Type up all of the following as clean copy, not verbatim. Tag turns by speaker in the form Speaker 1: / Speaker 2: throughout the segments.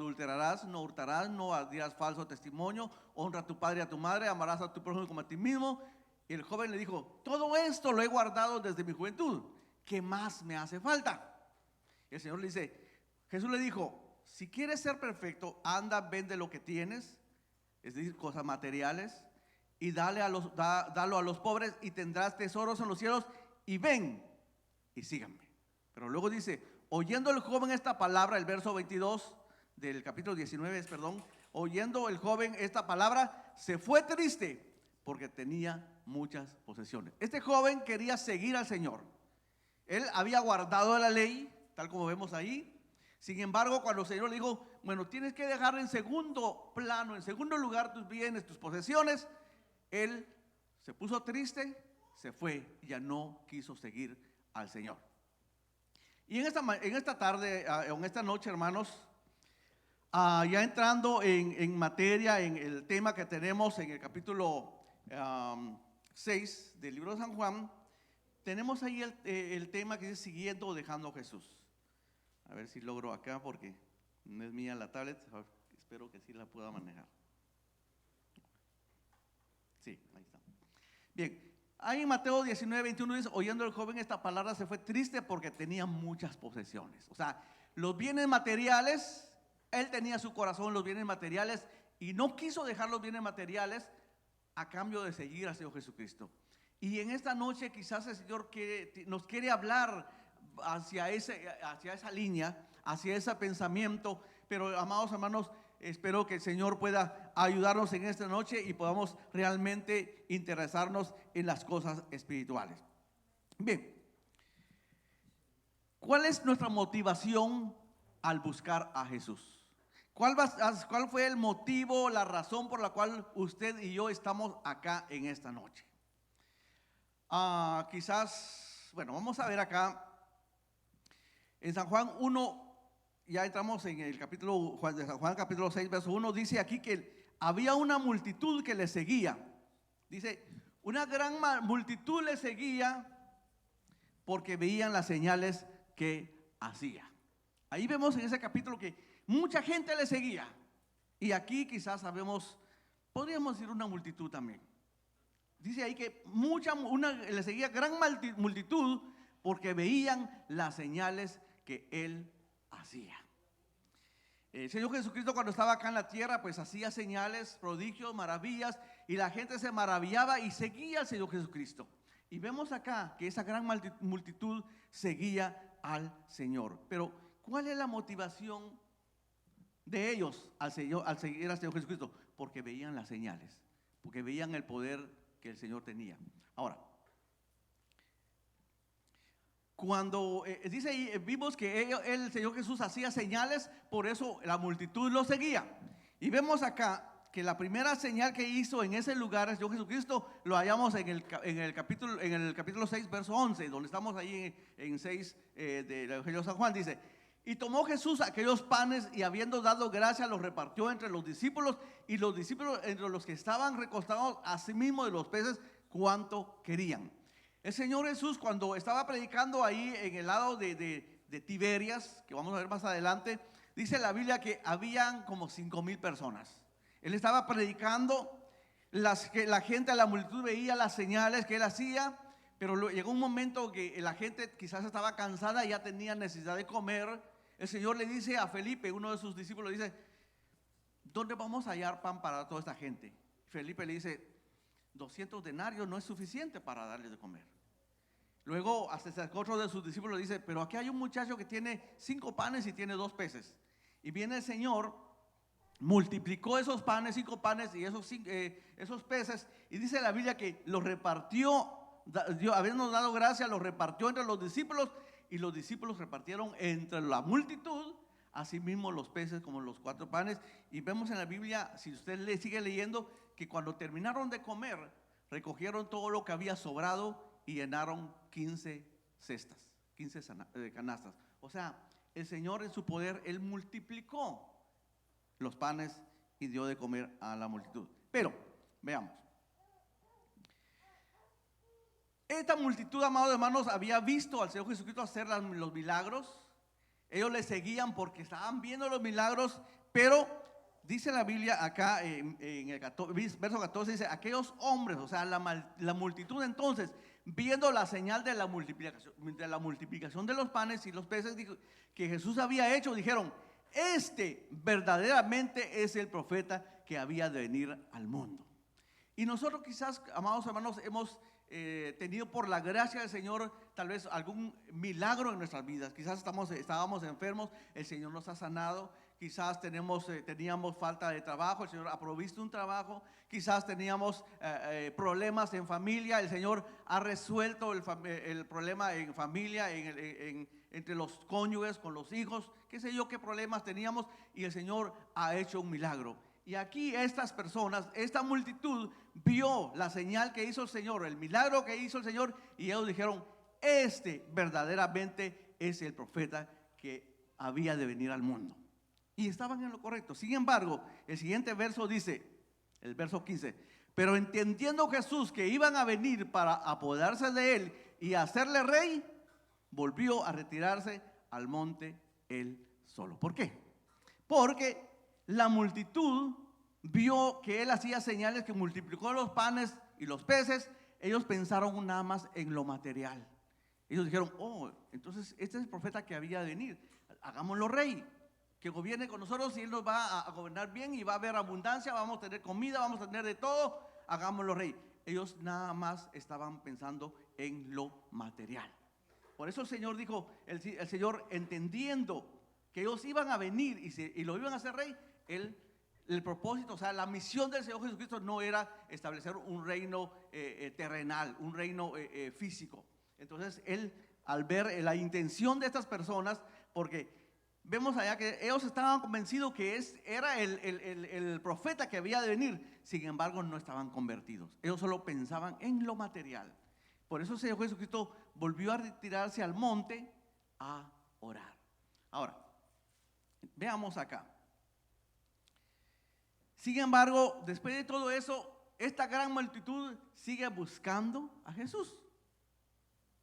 Speaker 1: adulterarás, no hurtarás, no dirás falso testimonio, honra a tu padre y a tu madre, amarás a tu prójimo como a ti mismo. Y el joven le dijo, todo esto lo he guardado desde mi juventud, ¿qué más me hace falta? Y el Señor le dice, Jesús le dijo, si quieres ser perfecto, anda, vende lo que tienes, es decir, cosas materiales, y dalo a los pobres y tendrás tesoros en los cielos, y ven y síganme. Pero luego dice, oyendo el joven esta palabra, el verso 22 del capítulo 19, perdón, oyendo el joven esta palabra, se fue triste porque tenía muchas posesiones. Este joven quería seguir al Señor. Él había guardado la ley, tal como vemos ahí. Sin embargo, cuando el Señor le dijo, bueno, tienes que dejar en segundo plano, en segundo lugar tus bienes, tus posesiones, él se puso triste, se fue y ya no quiso seguir al Señor. Y en esta tarde, en esta noche, hermanos, ya entrando en materia, en el tema que tenemos en el capítulo 6 del libro de San Juan, tenemos ahí el tema que dice siguiendo o dejando a Jesús. A ver si logro acá porque no es mía la tablet, espero que sí la pueda manejar. Sí, ahí está. Bien, ahí en Mateo 19, 21 dice, oyendo el joven esta palabra se fue triste porque tenía muchas posesiones. O sea, los bienes materiales, él tenía su corazón los bienes materiales y no quiso dejar los bienes materiales a cambio de seguir al Señor Jesucristo. Y en esta noche quizás el Señor nos quiere hablar hacia esa línea, hacia ese pensamiento. Pero amados hermanos, espero que el Señor pueda ayudarnos en esta noche y podamos realmente interesarnos en las cosas espirituales. Bien, ¿cuál es nuestra motivación al buscar a Jesús? ¿Cuál fue el motivo, la razón por la cual usted y yo estamos acá en esta noche? Quizás, bueno, vamos a ver acá en San Juan 1, ya entramos en el capítulo de San Juan, capítulo 6, verso 1, dice aquí que había una multitud que le seguía. Dice, una gran multitud le seguía porque veían las señales que hacía. Ahí vemos en ese capítulo que mucha gente le seguía. Y aquí quizás sabemos, podríamos decir una multitud también. Dice ahí que le seguía gran multitud porque veían las señales que él hacía. El Señor Jesucristo cuando estaba acá en la tierra pues hacía señales, prodigios, maravillas y la gente se maravillaba y seguía al Señor Jesucristo. Y vemos acá que esa gran multitud seguía al Señor. Pero ¿cuál es la motivación de ellos al seguir al Señor Jesucristo? Porque veían las señales, porque veían el poder que el Señor tenía. Ahora, cuando dice ahí, vimos que el Señor Jesús hacía señales, por eso la multitud lo seguía. Y vemos acá que la primera señal que hizo en ese lugar el Señor Jesucristo lo hallamos en el capítulo 6, verso 11, donde estamos ahí en 6 del Evangelio de San Juan. Dice, y tomó Jesús aquellos panes y habiendo dado gracia los repartió entre los discípulos y los discípulos entre los que estaban recostados asimismo de los peces cuanto querían. El Señor Jesús cuando estaba predicando ahí en el lado de Tiberias, que vamos a ver más adelante, dice la Biblia que habían como 5,000 personas. Él estaba predicando, la gente, la multitud veía las señales que él hacía, pero llegó un momento que la gente quizás estaba cansada y ya tenía necesidad de comer. El Señor le dice a Felipe, uno de sus discípulos, dice, ¿dónde vamos a hallar pan para toda esta gente? Felipe le dice, 200 denarios no es suficiente para darles de comer. Luego hasta otro de sus discípulos dice, pero aquí hay un muchacho que tiene 5 panes y tiene 2 peces. Y viene el Señor, multiplicó esos panes, 5 panes y esos peces, y dice la Biblia que los repartió, habiendo dado gracia, los repartió entre los discípulos, y los discípulos repartieron entre la multitud, asimismo los peces como los 4 panes. Y vemos en la Biblia, si usted sigue leyendo, que cuando terminaron de comer, recogieron todo lo que había sobrado y llenaron 15 cestas, 15 canastas. O sea, el Señor en su poder, Él multiplicó los panes y dio de comer a la multitud. Pero, veamos. Esta multitud, amados hermanos, había visto al Señor Jesucristo hacer los milagros. Ellos le seguían porque estaban viendo los milagros, pero dice la Biblia acá en el verso 14, dice, aquellos hombres, o sea, la multitud entonces, viendo la señal de la multiplicación de los panes y los peces que Jesús había hecho, dijeron, este verdaderamente es el profeta que había de venir al mundo. Y nosotros quizás, amados hermanos, hemos tenido por la gracia del Señor tal vez algún milagro en nuestras vidas. Quizás estábamos enfermos, el Señor nos ha sanado. Quizás teníamos falta de trabajo, el Señor ha provisto un trabajo. Quizás teníamos problemas en familia, el Señor ha resuelto el problema en familia, entre los cónyuges, con los hijos, qué sé yo qué problemas teníamos, y el Señor ha hecho un milagro. Y aquí estas personas, esta multitud vio la señal que hizo el Señor, el milagro que hizo el Señor, y ellos dijeron, este verdaderamente es el profeta que había de venir al mundo. Y estaban en lo correcto. Sin embargo, el siguiente verso dice, el verso 15, pero entendiendo Jesús que iban a venir para apoderarse de él y hacerle rey, volvió a retirarse al monte él solo. ¿Por qué? Porque la multitud vio que él hacía señales, que multiplicó los panes y los peces. Ellos pensaron nada más en lo material. Ellos dijeron, oh, entonces este es el profeta que había de venir, hagámoslo rey, que gobierne con nosotros, y él nos va a gobernar bien y va a haber abundancia, vamos a tener comida, vamos a tener de todo, hagámoslo rey. Ellos nada más estaban pensando en lo material. Por eso el Señor dijo, el Señor, entendiendo que ellos iban a venir y lo iban a hacer rey, el propósito, o sea, la misión del Señor Jesucristo no era establecer un reino terrenal, un reino físico. Entonces él, al ver la intención de estas personas, porque vemos allá que ellos estaban convencidos que era el profeta que había de venir, sin embargo no estaban convertidos. Ellos solo pensaban en lo material. Por eso el Señor Jesucristo volvió a retirarse al monte a orar. Ahora, veamos acá. Sin embargo, después de todo eso, esta gran multitud sigue buscando a Jesús.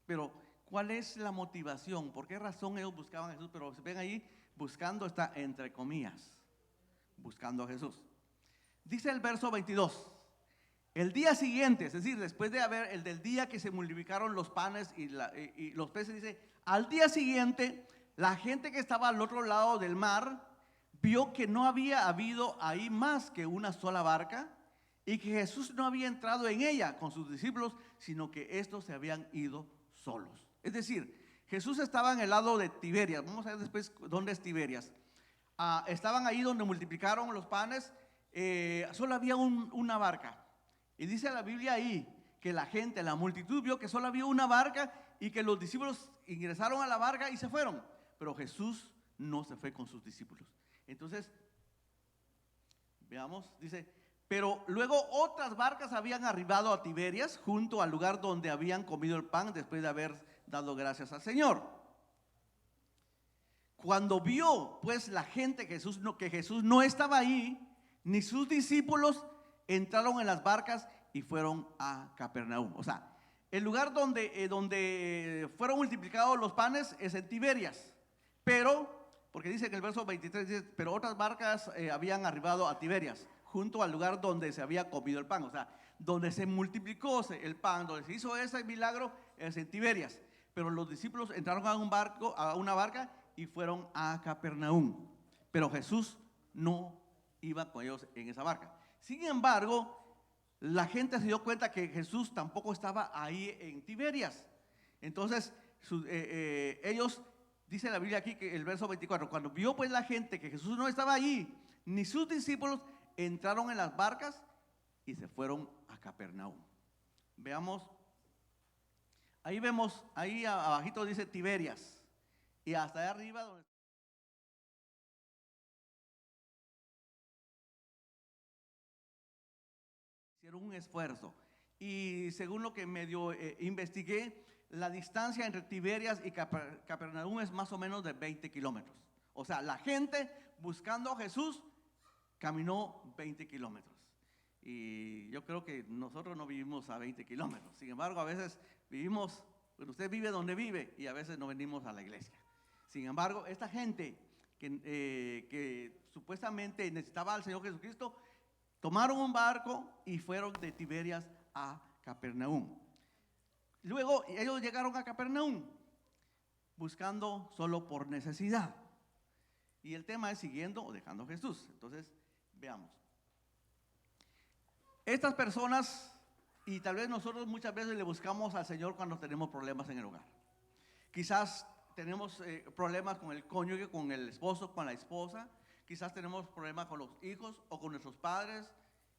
Speaker 1: Pero, ¿cuál es la motivación? ¿Por qué razón ellos buscaban a Jesús? Pero si ven ahí, buscando está entre comillas, buscando a Jesús. Dice el verso 22, el día siguiente, es decir, después de haber, el del día que se multiplicaron los panes y los peces, dice, al día siguiente, la gente que estaba al otro lado del mar vio que no había habido ahí más que una sola barca y que Jesús no había entrado en ella con sus discípulos, sino que estos se habían ido solos. Es decir, Jesús estaba en el lado de Tiberias. Vamos a ver después dónde es Tiberias. Estaban ahí donde multiplicaron los panes. Solo había una barca. Y dice la Biblia ahí que la multitud vio que solo había una barca y que los discípulos ingresaron a la barca y se fueron. Pero Jesús no se fue con sus discípulos. Entonces, veamos, dice, pero luego otras barcas habían arribado a Tiberias, junto al lugar donde habían comido el pan después de haber dado gracias al Señor. Cuando vio pues la gente que Jesús no estaba ahí, ni sus discípulos, entraron en las barcas y fueron a Capernaum. O sea, el lugar donde fueron multiplicados los panes es en Tiberias, pero porque dice que el verso 23 dice, pero otras barcas habían arribado a Tiberias, junto al lugar donde se había comido el pan. O sea, donde se multiplicó el pan, donde se hizo ese milagro, es en Tiberias. Pero los discípulos entraron a una barca y fueron a Capernaum. Pero Jesús no iba con ellos en esa barca. Sin embargo, la gente se dio cuenta que Jesús tampoco estaba ahí en Tiberias. Entonces, ellos... Dice la Biblia aquí que el verso 24, cuando vio pues la gente que Jesús no estaba allí, ni sus discípulos, entraron en las barcas y se fueron a Capernaum. Veamos, ahí vemos, ahí abajito dice Tiberias, y hasta allá arriba donde hicieron un esfuerzo. Y según lo que medio investigué, la distancia entre Tiberias y Capernaum es más o menos de 20 kilómetros. O sea, la gente buscando a Jesús caminó 20 kilómetros. Y yo creo que nosotros no vivimos a 20 kilómetros. Sin embargo, a veces vivimos, bueno, usted vive donde vive y a veces no venimos a la iglesia. Sin embargo, esta gente que supuestamente necesitaba al Señor Jesucristo, tomaron un barco y fueron de Tiberias a Capernaum. Luego ellos llegaron a Capernaum buscando solo por necesidad. Y el tema es siguiendo o dejando a Jesús. Entonces, veamos. Estas personas, y tal vez nosotros muchas veces le buscamos al Señor cuando tenemos problemas en el hogar. Quizás tenemos problemas con el cónyuge, con el esposo, con la esposa. Quizás tenemos problemas con los hijos o con nuestros padres.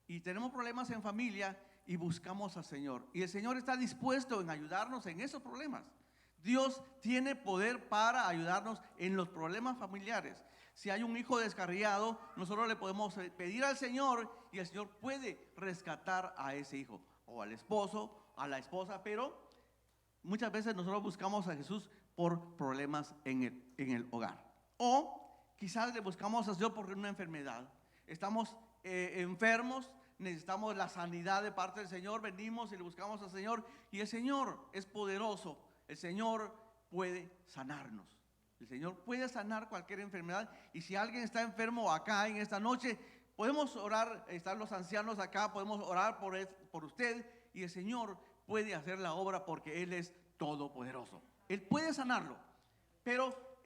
Speaker 1: Y tenemos problemas en familia y buscamos al Señor. Y el Señor está dispuesto en ayudarnos en esos problemas. Dios tiene poder para ayudarnos en los problemas familiares. Si hay un hijo descarriado, nosotros le podemos pedir al Señor y el Señor puede rescatar a ese hijo o al esposo, a la esposa, pero muchas veces nosotros buscamos a Jesús por problemas en el hogar. O quizás le buscamos al Señor por una enfermedad. Estamos enfermos, necesitamos la sanidad de parte del Señor, venimos y le buscamos al Señor y el Señor es poderoso. El Señor puede sanarnos. El Señor puede sanar cualquier enfermedad. Y si alguien está enfermo acá en esta noche, podemos orar, están los ancianos acá, podemos orar por usted. Y el Señor puede hacer la obra porque Él es todopoderoso. Él puede sanarlo. Pero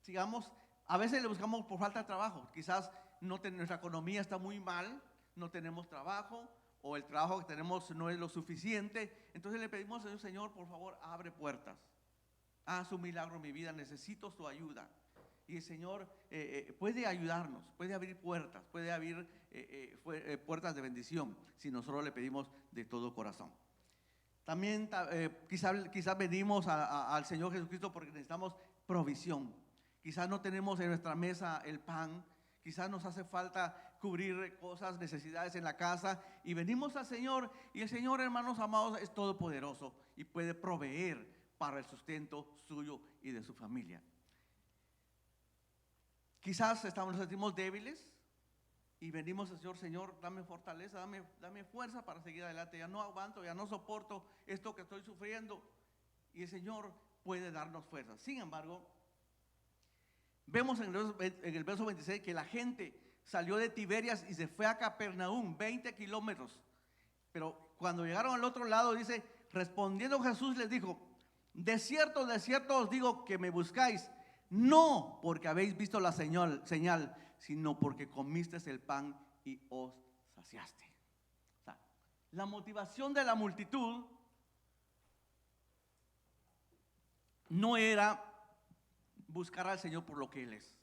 Speaker 1: digamos, a veces le buscamos por falta de trabajo. Quizás nuestra economía está muy mal, no tenemos trabajo, o el trabajo que tenemos no es lo suficiente. Entonces le pedimos al Señor, por favor, abre puertas. Haz un milagro en mi vida, necesito tu ayuda. Y el Señor puede ayudarnos, puede abrir puertas, puede abrir puertas de bendición si nosotros le pedimos de todo corazón. También quizás venimos al Señor Jesucristo porque necesitamos provisión. Quizás no tenemos en nuestra mesa el pan. Quizás nos hace falta cubrir cosas, necesidades en la casa. Y venimos al Señor. Y el Señor, hermanos amados, es todopoderoso y puede proveer para el sustento suyo y de su familia. Quizás nos sentimos débiles y venimos al Señor. Señor, dame fortaleza, dame fuerza para seguir adelante. Ya no aguanto, ya no soporto esto que estoy sufriendo. Y el Señor puede darnos fuerza. Sin embargo, vemos en el verso 26 que la gente salió de Tiberias y se fue a Capernaum, 20 kilómetros. Pero cuando llegaron al otro lado, dice, respondiendo Jesús les dijo, de cierto os digo que me buscáis, no porque habéis visto la señal, sino porque comisteis el pan y os saciaste. O sea, la motivación de la multitud no era buscar al Señor por lo que Él es.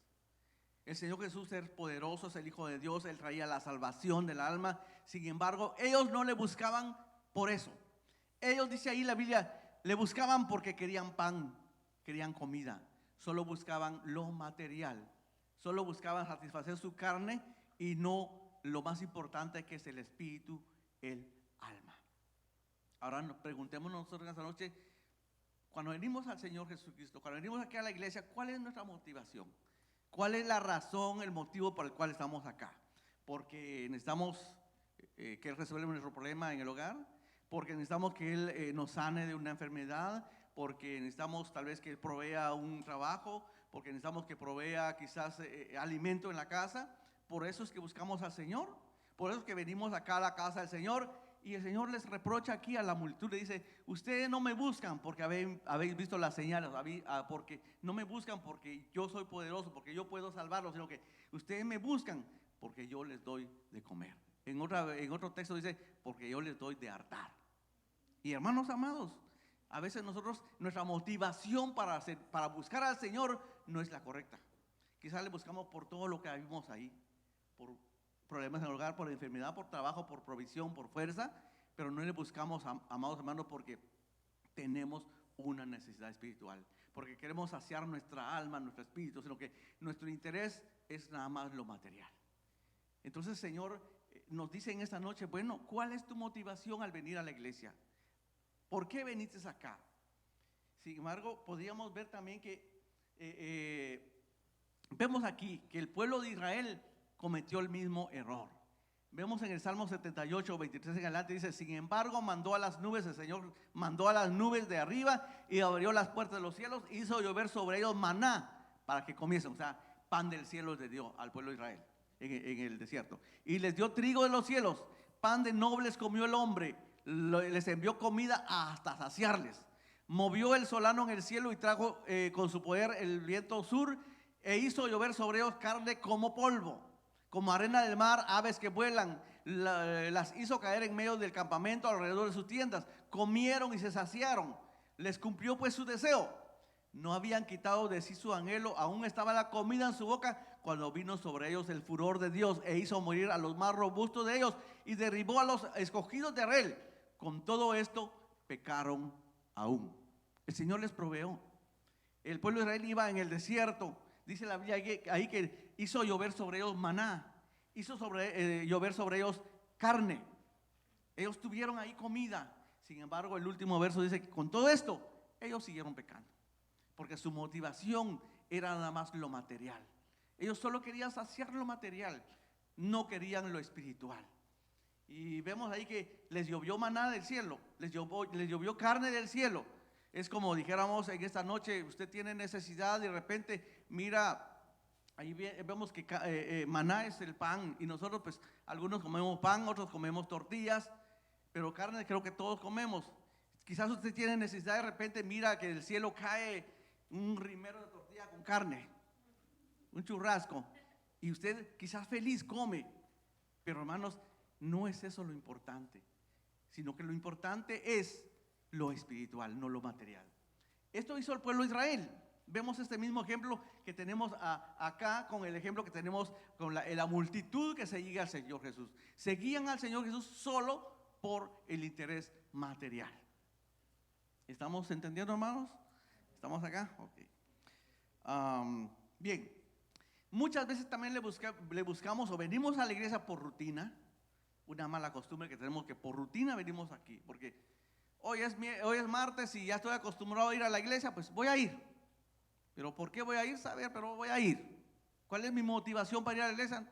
Speaker 1: El Señor Jesús es poderoso, es el Hijo de Dios, Él traía la salvación del alma. Sin embargo, ellos no le buscaban por eso. Ellos, dice ahí la Biblia, le buscaban porque querían pan, querían comida. Solo buscaban lo material. Solo buscaban satisfacer su carne y no lo más importante que es el espíritu, el alma. Ahora nos preguntemos nosotros esta noche, cuando venimos al Señor Jesucristo, cuando venimos aquí a la iglesia, ¿cuál es nuestra motivación? ¿Cuál es la razón, el motivo por el cual estamos acá? Porque necesitamos que Él resuelva nuestro problema en el hogar, porque necesitamos que Él nos sane de una enfermedad, porque necesitamos tal vez que Él provea un trabajo, porque necesitamos que provea quizás alimento en la casa. Por eso es que buscamos al Señor, por eso es que venimos acá a la casa del Señor. Y el Señor les reprocha aquí a la multitud, le dice, ustedes no me buscan porque habéis visto las señales, porque no me buscan porque yo soy poderoso, porque yo puedo salvarlos, sino que ustedes me buscan porque yo les doy de comer. En otro texto dice, porque yo les doy de hartar. Y hermanos amados, a veces nuestra motivación para buscar al Señor no es la correcta. Quizás le buscamos por todo lo que vimos ahí, por problemas en el hogar, por enfermedad, por trabajo, por provisión, por fuerza, pero no le buscamos, amados hermanos, porque tenemos una necesidad espiritual, porque queremos saciar nuestra alma, nuestro espíritu, sino que nuestro interés es nada más lo material. Entonces, Señor nos dice en esta noche, bueno, ¿cuál es tu motivación al venir a la iglesia? ¿Por qué viniste acá? Sin embargo, podríamos ver también que vemos aquí que el pueblo de Israel cometió el mismo error. Vemos en el Salmo 78, 23 en adelante, dice: sin embargo mandó a las nubes, el Señor mandó a las nubes de arriba y abrió las puertas de los cielos, hizo llover sobre ellos maná para que comiesen. O sea, pan del cielo les dio al pueblo de Israel en el desierto. Y les dio trigo de los cielos, pan de nobles comió el hombre, les envió comida hasta saciarles. Movió el solano en el cielo y trajo con su poder el viento sur, e hizo llover sobre ellos carne como polvo, como arena del mar, aves que vuelan. Las hizo caer en medio del campamento alrededor de sus tiendas. Comieron y se saciaron. Les cumplió pues su deseo. No habían quitado de sí su anhelo, aún estaba la comida en su boca cuando vino sobre ellos el furor de Dios e hizo morir a los más robustos de ellos y derribó a los escogidos de Israel. Con todo esto pecaron aún. El Señor les proveó. El pueblo de Israel iba en el desierto. Dice la Biblia ahí que hizo llover sobre ellos maná, hizo llover sobre ellos carne. Ellos tuvieron ahí comida. Sin embargo, el último verso dice que con todo esto ellos siguieron pecando, porque su motivación era nada más lo material. Ellos solo querían saciar lo material, no querían lo espiritual. Y vemos ahí que les llovió maná del cielo, les llovió carne del cielo. Es como dijéramos en esta noche, usted tiene necesidad y de repente mira, ahí vemos que maná es el pan, y nosotros pues algunos comemos pan, otros comemos tortillas, pero carne creo que todos comemos. Quizás usted tiene necesidad, de repente mira que del cielo cae un rimero de tortilla con carne, un churrasco, y usted quizás feliz come. Pero hermanos, no es eso lo importante, sino que lo importante es lo espiritual, no lo material. Esto hizo el pueblo de Israel. Vemos este mismo ejemplo que tenemos acá con el ejemplo que tenemos con la multitud que seguía al Señor Jesús. Seguían al Señor Jesús solo por el interés material. ¿Estamos entendiendo, hermanos? ¿Estamos acá? Ok. Bien, muchas veces también le buscamos o venimos a la iglesia por rutina. Una mala costumbre que tenemos, que por rutina venimos aquí, porque hoy es martes y ya estoy acostumbrado a ir a la iglesia, pues voy a ir. ¿Pero por qué voy a ir? Saber, pero voy a ir. ¿Cuál es mi motivación para ir a la iglesia?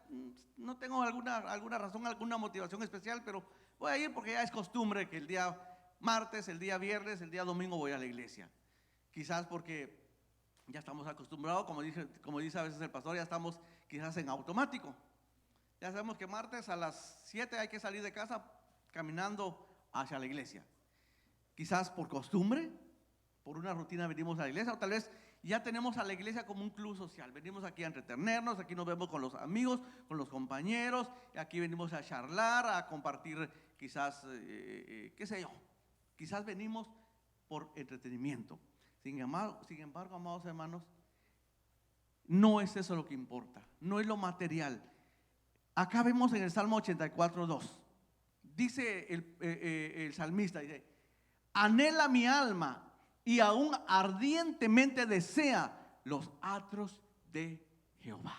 Speaker 1: No tengo alguna razón, alguna motivación especial, pero voy a ir porque ya es costumbre que el día martes, el día viernes, el día domingo voy a la iglesia. Quizás porque ya estamos acostumbrados, como dice a veces el pastor, ya estamos quizás en automático. Ya sabemos que martes a las 7 hay que salir de casa caminando hacia la iglesia. Quizás por costumbre, por una rutina venimos a la iglesia, o tal vez ya tenemos a la iglesia como un club social. Venimos aquí a entretenernos, aquí nos vemos con los amigos, con los compañeros, aquí venimos a charlar, a compartir quizás, qué sé yo, quizás venimos por entretenimiento. Sin embargo, amados hermanos, no es eso lo que importa, no es lo material. Acá vemos en el Salmo 84:2, dice el salmista, dice: anhela mi alma y aún ardientemente desea los atrios de Jehová.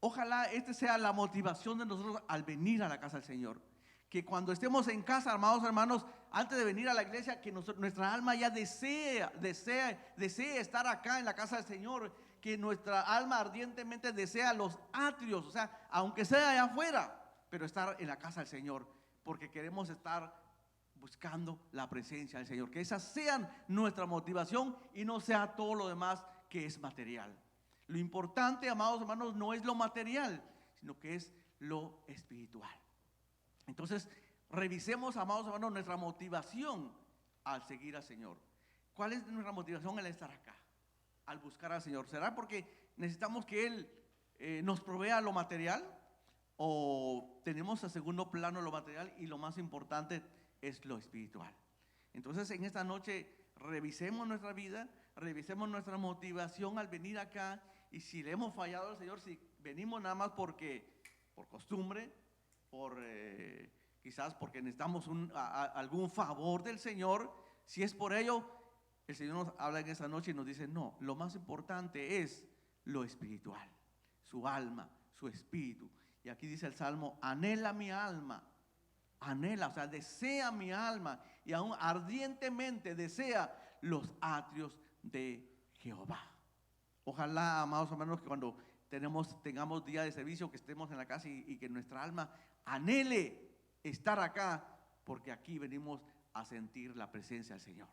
Speaker 1: Ojalá esta sea la motivación de nosotros al venir a la casa del Señor. Que cuando estemos en casa, amados hermanos, antes de venir a la iglesia, que nuestra alma ya desee estar acá en la casa del Señor. Que nuestra alma ardientemente desea los atrios, o sea, aunque sea allá afuera, pero estar en la casa del Señor, porque queremos estar buscando la presencia del Señor. Que esa sea nuestra motivación y no sea todo lo demás que es material. Lo importante, amados hermanos, no es lo material, sino que es lo espiritual. Entonces, revisemos, amados hermanos, nuestra motivación al seguir al Señor. ¿Cuál es nuestra motivación al estar acá, al buscar al Señor? ¿Será porque necesitamos que Él nos provea lo material? ¿O tenemos a segundo plano lo material y lo más importante es lo espiritual? Entonces, en esta noche revisemos nuestra vida, revisemos nuestra motivación al venir acá, y si le hemos fallado al Señor, si venimos nada más por costumbre, quizás porque necesitamos algún favor del Señor, si es por ello, el Señor nos habla en esta noche y nos dice: no, lo más importante es lo espiritual, su alma, su espíritu. Y aquí dice el Salmo: anhela mi alma. Anhela, o sea, desea mi alma y aún ardientemente desea los atrios de Jehová. Ojalá, amados hermanos, que cuando tengamos día de servicio, que estemos en la casa y que nuestra alma anhele estar acá, porque aquí venimos a sentir la presencia del Señor.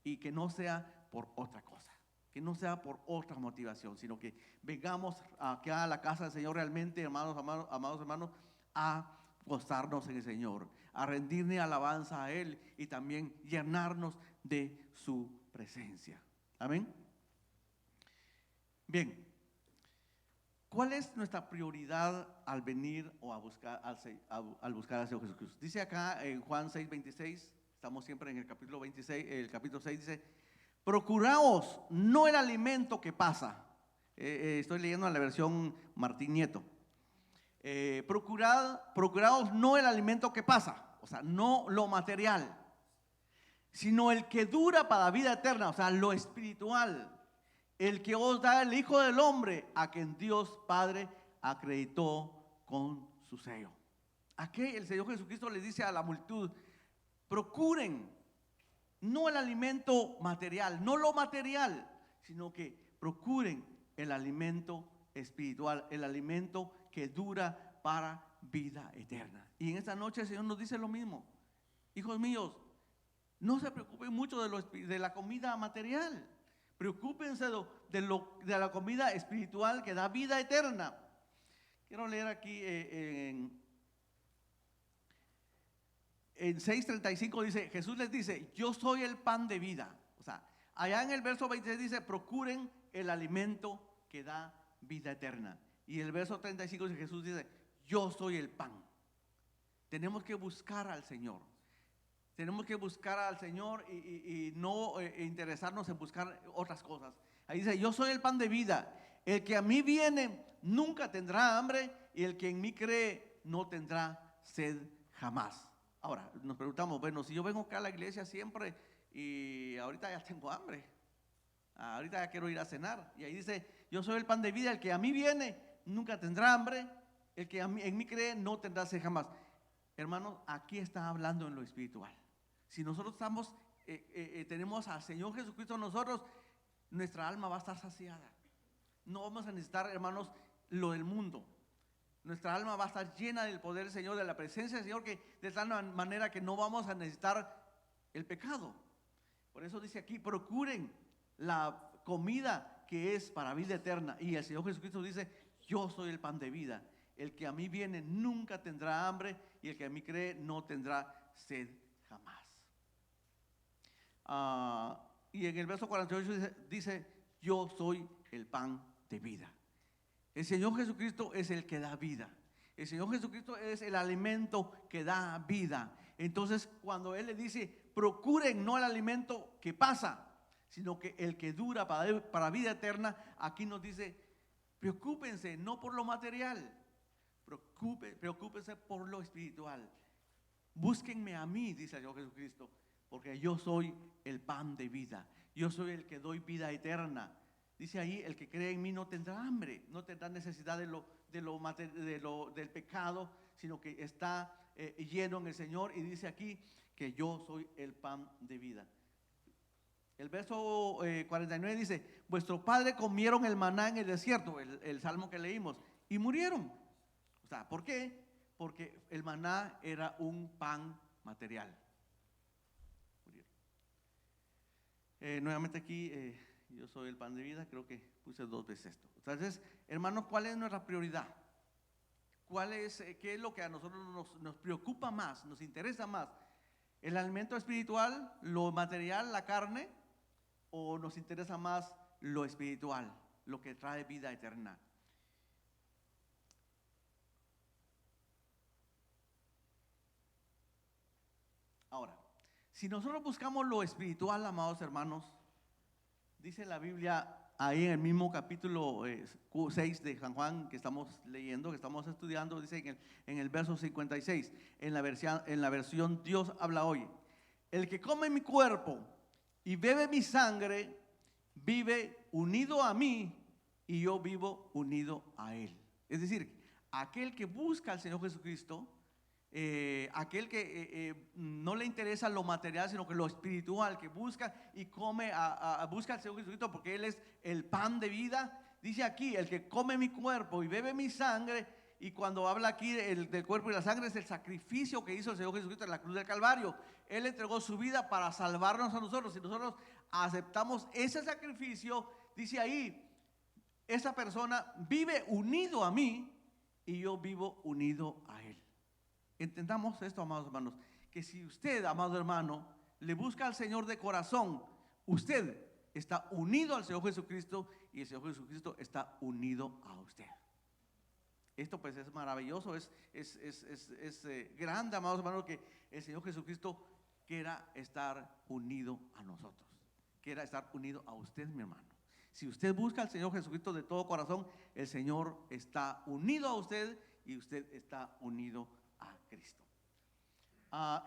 Speaker 1: Y que no sea por otra cosa, que no sea por otra motivación, sino que vengamos acá a la casa del Señor realmente, amados hermanos, a gozarnos en el Señor, a rendirle alabanza a Él y también llenarnos de su presencia. Amén. Bien, ¿cuál es nuestra prioridad al venir o a buscar al buscar al Señor Jesucristo? Dice acá en Juan 6:26, estamos siempre en el capítulo 26, el capítulo 6 dice: procuraos no el alimento que pasa. Estoy leyendo en la versión Martín Nieto. Procuraos no el alimento que pasa, o sea, no lo material, sino el que dura para la vida eterna, o sea, lo espiritual, el que os da el Hijo del Hombre, a quien Dios Padre acreditó con su sello. Aquí el Señor Jesucristo le dice a la multitud: procuren no el alimento material, no lo material, sino que procuren el alimento espiritual, el alimento que dura para vida eterna. Y en esta noche el Señor nos dice lo mismo: hijos míos, no se preocupen mucho de la comida material, preocúpense de la comida espiritual que da vida eterna. Quiero leer aquí en 6:35 dice, Jesús les dice: yo soy el pan de vida. O sea, allá en el verso 26 dice: procuren el alimento que da vida eterna. Y el verso 35 dice, Jesús dice: yo soy el pan. Tenemos que buscar al Señor. Tenemos que buscar al Señor y no interesarnos en buscar otras cosas. Ahí dice: yo soy el pan de vida. El que a mí viene nunca tendrá hambre, y el que en mí cree no tendrá sed jamás. Ahora nos preguntamos: bueno, si yo vengo acá a la iglesia siempre y ahorita ya tengo hambre, ahorita ya quiero ir a cenar. Y ahí dice: yo soy el pan de vida. El que a mí viene nunca tendrá hambre, el que en mí cree no tendrá sed jamás. Hermanos, aquí está hablando en lo espiritual. Si nosotros tenemos al Señor Jesucristo en nosotros, nuestra alma va a estar saciada. No vamos a necesitar, hermanos, lo del mundo. Nuestra alma va a estar llena del poder del Señor, de la presencia del Señor, que de tal manera que no vamos a necesitar el pecado. Por eso dice aquí: procuren la comida que es para vida eterna. Y el Señor Jesucristo dice: yo soy el pan de vida. El que a mí viene nunca tendrá hambre, y el que a mí cree no tendrá sed jamás. Y en el verso 48 dice: yo soy el pan de vida. El Señor Jesucristo es el que da vida. El Señor Jesucristo es el alimento que da vida. Entonces, cuando Él le dice: procuren no el alimento que pasa, sino que el que dura para vida eterna, aquí nos dice: preocúpense no por lo material, preocúpense por lo espiritual. Búsquenme a mí, dice el Señor Jesucristo, porque yo soy el pan de vida. Yo soy el que doy vida eterna. Dice ahí: el que cree en mí no tendrá hambre, no tendrá necesidad del pecado, sino que está lleno en el Señor. Y dice aquí que yo soy el pan de vida. El verso 49 dice: vuestros padres comieron el maná en el desierto, el salmo que leímos, y murieron. O sea, ¿por qué? Porque el maná era un pan material. Murieron. Nuevamente aquí, yo soy el pan de vida, creo que puse 2 veces esto. Entonces, hermanos, ¿cuál es nuestra prioridad? ¿Qué es lo que a nosotros nos preocupa más, nos interesa más? ¿El alimento espiritual, lo material, la carne? ¿O nos interesa más lo espiritual, lo que trae vida eterna? Ahora, si nosotros buscamos lo espiritual, amados hermanos, dice la Biblia ahí en el mismo capítulo 6 de San Juan que estamos leyendo, que estamos estudiando, dice en el verso 56, en la versión Dios habla hoy: el que come mi cuerpo y bebe mi sangre, vive unido a mí, y yo vivo unido a él. Es decir, aquel que busca al Señor Jesucristo, aquel que no le interesa lo material, sino que lo espiritual, que busca y come, busca al Señor Jesucristo porque Él es el pan de vida. Dice aquí, el que come mi cuerpo y bebe mi sangre, y cuando habla aquí del cuerpo y la sangre es el sacrificio que hizo el Señor Jesucristo en la cruz del Calvario. Él entregó su vida para salvarnos a nosotros. Si nosotros aceptamos ese sacrificio, dice ahí, esa persona vive unido a mí y yo vivo unido a él. Entendamos esto, amados hermanos, que si usted, amado hermano, le busca al Señor de corazón, usted está unido al Señor Jesucristo y el Señor Jesucristo está unido a usted. Esto pues es maravilloso, es grande, amados hermanos, que el Señor Jesucristo quiera estar unido a nosotros, quiera estar unido a usted, mi hermano. Si usted busca al Señor Jesucristo de todo corazón, el Señor está unido a usted y usted está unido a Cristo.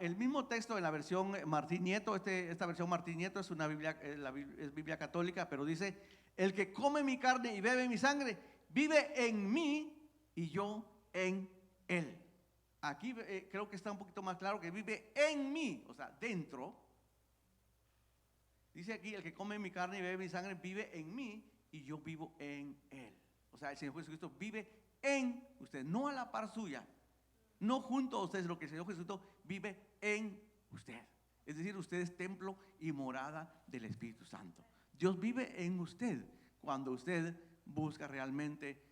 Speaker 1: El mismo texto en la versión Martín Nieto, esta versión Martín Nieto es una Biblia, es Biblia católica, pero dice, el que come mi carne y bebe mi sangre, vive en mí y yo en él. Aquí creo que está un poquito más claro que vive en mí, o sea, dentro. Dice aquí, el que come mi carne y bebe mi sangre, vive en mí y yo vivo en él. O sea, el Señor Jesucristo vive en usted, no a la par suya, no junto a ustedes, lo que el Señor Jesucristo vive en usted. Es decir, usted es templo y morada del Espíritu Santo. Dios vive en usted cuando usted busca realmente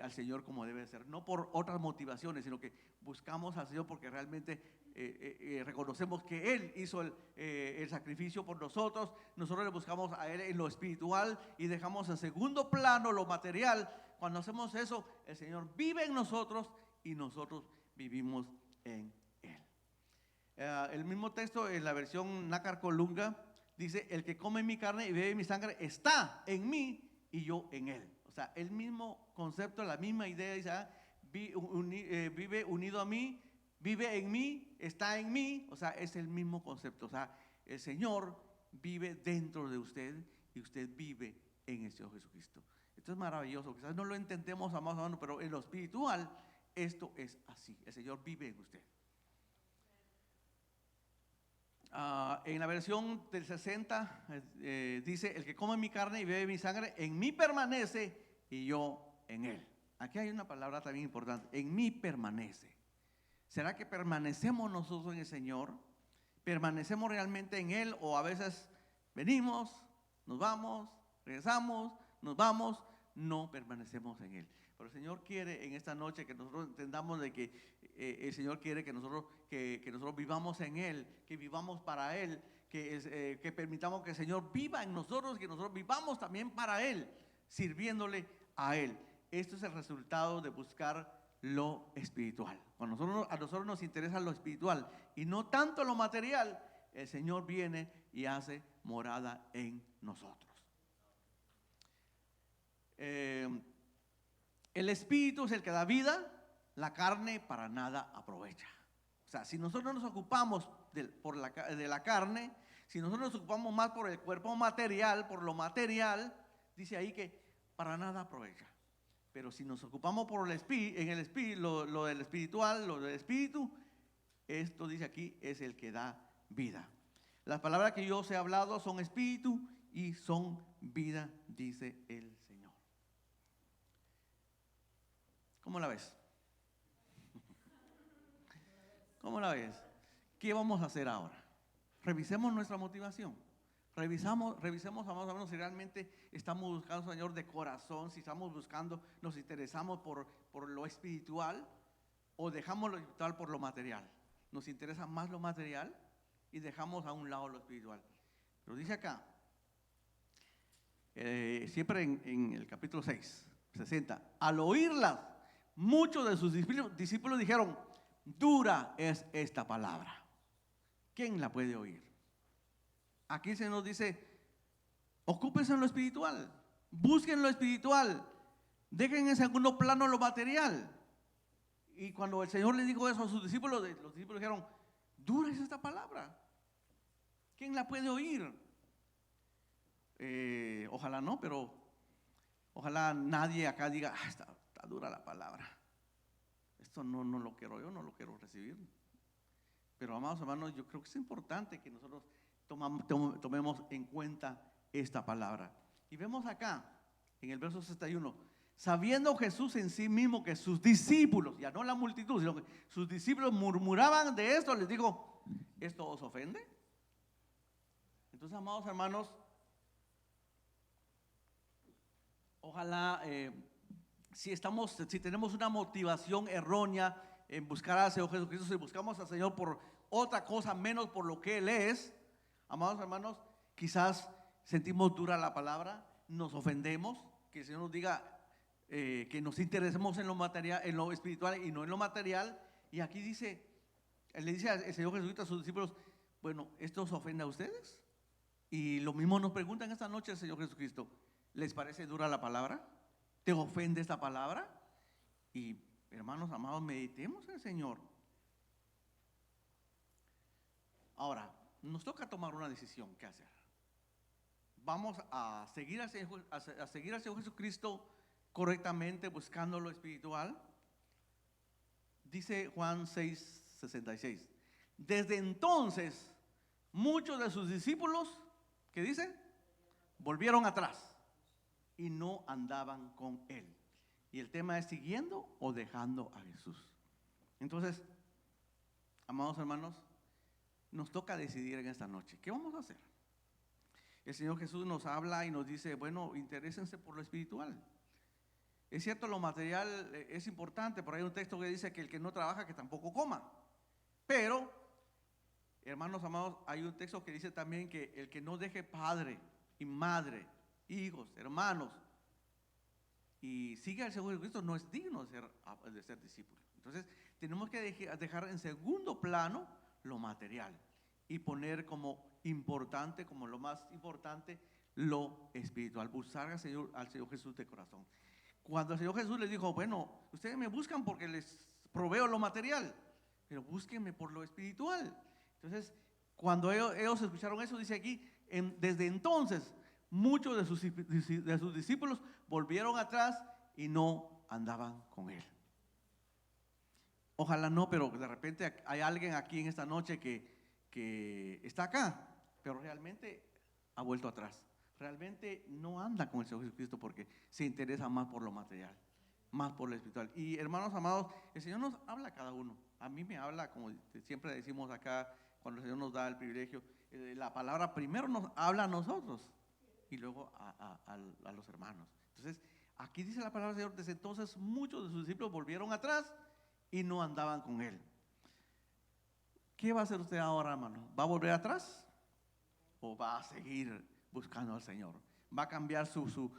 Speaker 1: al Señor como debe ser, no por otras motivaciones, sino que buscamos al Señor porque realmente reconocemos que Él hizo el sacrificio por nosotros. Nosotros le buscamos a Él en lo espiritual y dejamos en segundo plano lo material. Cuando hacemos eso, el Señor vive en nosotros y nosotros vivimos en Él. El mismo texto en la versión Nácar Colunga dice, el que come mi carne y bebe mi sangre está en mí y yo en él. O sea, el mismo concepto, la misma idea, dice, vive unido a mí, vive en mí, está en mí. O sea, es el mismo concepto. O sea, el Señor vive dentro de usted y usted vive en el Señor Jesucristo. Esto es maravilloso. Quizás no lo entendemos, amados hermanos, pero en lo espiritual esto es así. El Señor vive en usted. En la versión del 60 dice, el que come mi carne y bebe mi sangre, en mí permanece y yo en él. Aquí hay una palabra también importante, en mí permanece. ¿Será que permanecemos nosotros en el Señor? ¿Permanecemos realmente en él o a veces venimos, nos vamos, regresamos, nos vamos, no permanecemos en él? Pero el Señor quiere en esta noche que nosotros entendamos de que el Señor quiere que nosotros vivamos en Él, que vivamos para Él, que permitamos que el Señor viva en nosotros, que nosotros vivamos también para Él, sirviéndole a Él. Esto es el resultado de buscar lo espiritual. Cuando a nosotros nos interesa lo espiritual y no tanto lo material, el Señor viene y hace morada en nosotros. El espíritu es el que da vida, la carne para nada aprovecha. O sea, si nosotros nos ocupamos de la carne, si nosotros nos ocupamos más por el cuerpo material, por lo material, dice ahí que para nada aprovecha. Pero si nos ocupamos por en el espíritu, lo del espiritual, lo del espíritu, esto dice aquí es el que da vida. Las palabras que yo os he hablado son espíritu y son vida, dice el Señor. ¿Cómo la ves? ¿Cómo la ves? ¿Qué vamos a hacer ahora? Revisemos nuestra motivación. Revisemos, amados hermanos, si realmente estamos buscando al Señor de corazón, si estamos buscando, nos interesamos por lo espiritual o dejamos lo espiritual por lo material. Nos interesa más lo material y dejamos a un lado lo espiritual. Pero dice acá, siempre en el capítulo 6, 60, al oírlas, muchos de sus discípulos dijeron, dura es esta palabra. ¿Quién la puede oír? Aquí se nos dice, ocúpense en lo espiritual, busquen lo espiritual, dejen en segundo plano lo material. Y cuando el Señor le dijo eso a sus discípulos, los discípulos dijeron, dura es esta palabra. ¿Quién la puede oír? Ojalá no, pero ojalá nadie acá diga, está dura la palabra. Esto no lo quiero yo, no lo quiero recibir. Pero amados hermanos, yo creo que es importante que nosotros tomemos en cuenta esta palabra. Y vemos acá en el verso 61, sabiendo Jesús en sí mismo que sus discípulos, ya no la multitud, sino que sus discípulos murmuraban de esto, les dijo, ¿esto os ofende? Entonces, amados hermanos, ojalá si tenemos una motivación errónea en buscar al Señor Jesucristo, si buscamos al Señor por otra cosa menos por lo que Él es, amados hermanos, quizás sentimos dura la palabra, nos ofendemos, que el Señor nos diga que nos interesemos en lo material, en lo espiritual y no en lo material. Y aquí dice, le dice al Señor Jesucristo a sus discípulos, bueno, ¿esto os ofende a ustedes? Y lo mismo nos preguntan esta noche el Señor Jesucristo, ¿les parece dura la palabra? ¿Te ofende esta palabra? Y hermanos amados, meditemos en el Señor. Ahora, nos toca tomar una decisión. ¿Qué hacer? Vamos a seguir al Señor Jesucristo correctamente, buscando lo espiritual. Dice Juan 6:66. Desde entonces, muchos de sus discípulos, ¿qué dice? Volvieron atrás y no andaban con Él. Y el tema es siguiendo o dejando a Jesús. Entonces, amados hermanos, nos toca decidir en esta noche. ¿Qué vamos a hacer? El Señor Jesús nos habla y nos dice, bueno, interésense por lo espiritual. Es cierto, lo material es importante, pero hay un texto que dice que el que no trabaja, que tampoco coma. Pero, hermanos amados, hay un texto que dice también que el que no deje padre y madre, hijos, hermanos, y sigue al Señor Jesucristo, no es digno de ser discípulo. Entonces, tenemos que dejar en segundo plano lo material y poner como importante, como lo más importante, lo espiritual. Buscar al Señor Jesús de corazón. Cuando el Señor Jesús les dijo, bueno, ustedes me buscan porque les proveo lo material, pero búsquenme por lo espiritual. Entonces, cuando ellos escucharon eso, dice aquí, desde entonces, muchos de sus discípulos volvieron atrás y no andaban con Él. Ojalá no, pero de repente hay alguien aquí en esta noche que está acá, pero realmente ha vuelto atrás. Realmente no anda con el Señor Jesucristo porque se interesa más por lo material, más por lo espiritual. Y hermanos amados, el Señor nos habla a cada uno. A mí me habla, como siempre decimos acá, cuando el Señor nos da el privilegio, la palabra primero nos habla a nosotros y luego a los hermanos. Entonces, aquí dice la palabra del Señor, desde entonces muchos de sus discípulos volvieron atrás y no andaban con Él. ¿Qué va a hacer usted ahora, hermano? ¿Va a volver atrás o va a seguir buscando al Señor? ¿Va a cambiar su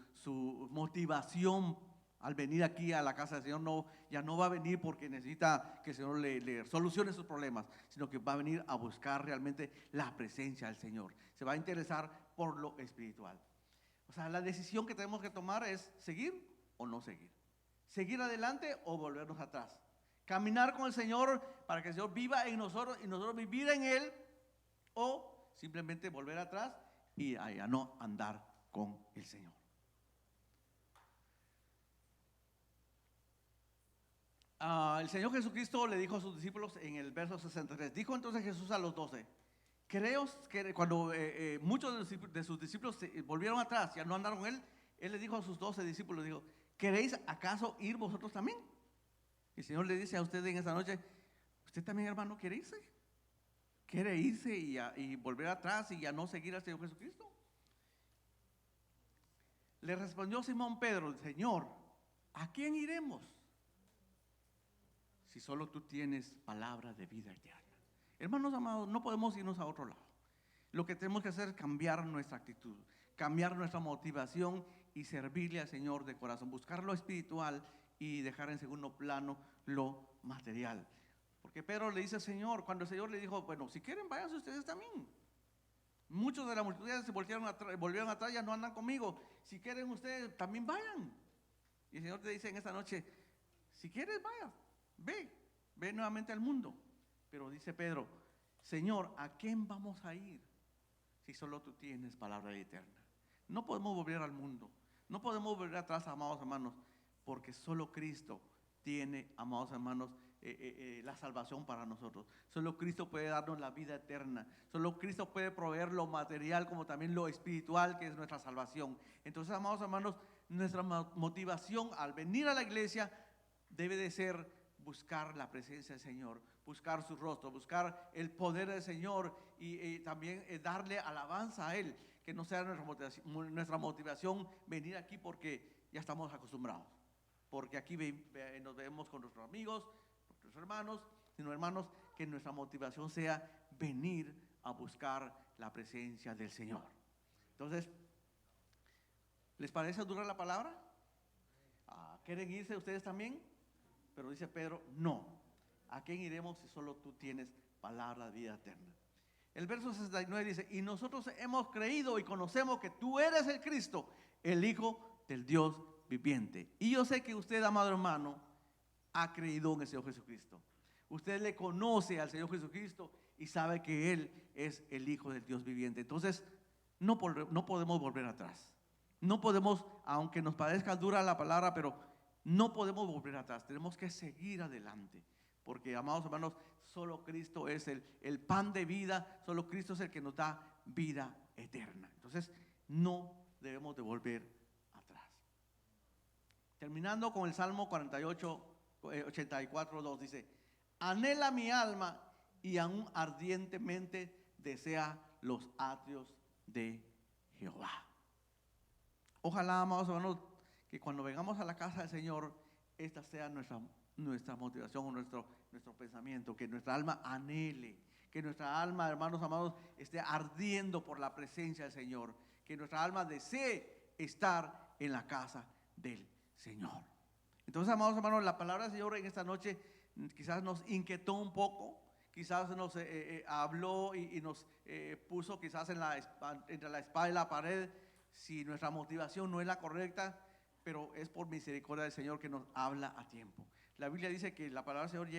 Speaker 1: motivación al venir aquí a la casa del Señor? No, ya no va a venir porque necesita que el Señor le solucione sus problemas, sino que va a venir a buscar realmente la presencia del Señor. Se va a interesar por lo espiritual. O sea, la decisión que tenemos que tomar es seguir o no seguir. Seguir adelante o volvernos atrás. Caminar con el Señor para que el Señor viva en nosotros y nosotros vivir en Él, o simplemente volver atrás y a no andar con el Señor. El Señor Jesucristo le dijo a sus discípulos en el verso 63, dijo entonces Jesús a los 12, creo que cuando muchos de sus discípulos volvieron atrás, ya no andaron con Él, Él le dijo a sus 12 discípulos, dijo, ¿queréis acaso ir vosotros también? Y el Señor le dice a usted en esta noche, ¿usted también, hermano, quiere irse? ¿Quiere irse y volver atrás y ya no seguir al Señor Jesucristo? Le respondió Simón Pedro, Señor, ¿a quién iremos? Si solo tú tienes palabra de vida eterna. Hermanos amados, no podemos irnos a otro lado. Lo que tenemos que hacer es cambiar nuestra actitud, cambiar nuestra motivación y servirle al Señor de corazón, buscar lo espiritual y dejar en segundo plano lo material. Porque Pedro le dice al Señor, cuando el Señor le dijo, bueno, si quieren váyanse ustedes también. Muchos de la multitud se volvieron atrás, ya no andan conmigo. Si quieren ustedes también vayan. Y el Señor te dice en esta noche, si quieres vaya, ve nuevamente al mundo. Pero dice Pedro, Señor, ¿a quién vamos a ir si solo tú tienes palabra eterna? No podemos volver al mundo, no podemos volver atrás, amados hermanos, porque solo Cristo tiene, amados hermanos, la salvación para nosotros. Solo Cristo puede darnos la vida eterna. Solo Cristo puede proveer lo material como también lo espiritual, que es nuestra salvación. Entonces, amados hermanos, nuestra motivación al venir a la iglesia debe de ser buscar la presencia del Señor, buscar su rostro, buscar el poder del Señor y también darle alabanza a Él, que no sea nuestra motivación venir aquí porque ya estamos acostumbrados, porque aquí nos vemos con nuestros amigos, nuestros hermanos, sino hermanos, que nuestra motivación sea venir a buscar la presencia del Señor. Entonces, ¿les parece dura la palabra? ¿Quieren irse ustedes también? Pero dice Pedro, no. ¿A quién iremos si solo tú tienes palabra de vida eterna? El verso 69 dice, y nosotros hemos creído y conocemos que tú eres el Cristo, el Hijo del Dios viviente. Y yo sé que usted, amado hermano, ha creído en el Señor Jesucristo. Usted le conoce al Señor Jesucristo y sabe que Él es el Hijo del Dios viviente. Entonces, no podemos volver atrás. No podemos, aunque nos parezca dura la palabra, pero no podemos volver atrás. Tenemos que seguir adelante. Porque, amados hermanos, solo Cristo es el pan de vida. Solo Cristo es el que nos da vida eterna. Entonces, no debemos de volver atrás. Terminando con el Salmo 84:2 dice, anhela mi alma y aún ardientemente desea los atrios de Jehová. Ojalá, amados hermanos, que cuando vengamos a la casa del Señor, esta sea nuestra motivación, nuestro pensamiento, que nuestra alma anhele, que nuestra alma, hermanos amados, esté ardiendo por la presencia del Señor, que nuestra alma desee estar en la casa del Señor. Entonces, amados hermanos, la palabra del Señor en esta noche quizás nos inquietó un poco, quizás nos habló y nos puso quizás entre la espada y la pared, si nuestra motivación no es la correcta, pero es por misericordia del Señor que nos habla a tiempo. La Biblia dice que la palabra del Señor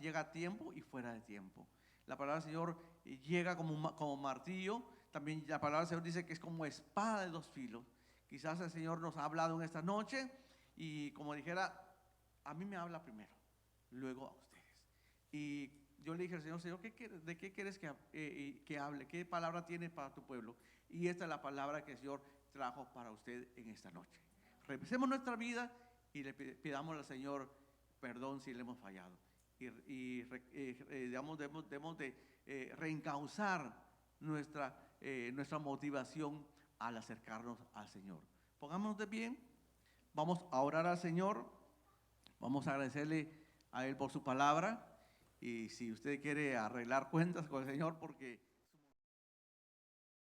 Speaker 1: llega a tiempo y fuera de tiempo. La palabra del Señor llega como martillo. También la palabra del Señor dice que es como espada de dos filos. Quizás el Señor nos ha hablado en esta noche y como dijera, a mí me habla primero, luego a ustedes. Y yo le dije al Señor, Señor, ¿de qué quieres que hable? ¿Qué palabra tienes para tu pueblo? Y esta es la palabra que el Señor trajo para usted en esta noche. Revisemos nuestra vida y le pidamos al Señor perdón si le hemos fallado. Debemos de reencauzar nuestra motivación al acercarnos al Señor. Pongámonos de pie, vamos a orar al Señor, vamos a agradecerle a Él por su palabra y si usted quiere arreglar cuentas con el Señor porque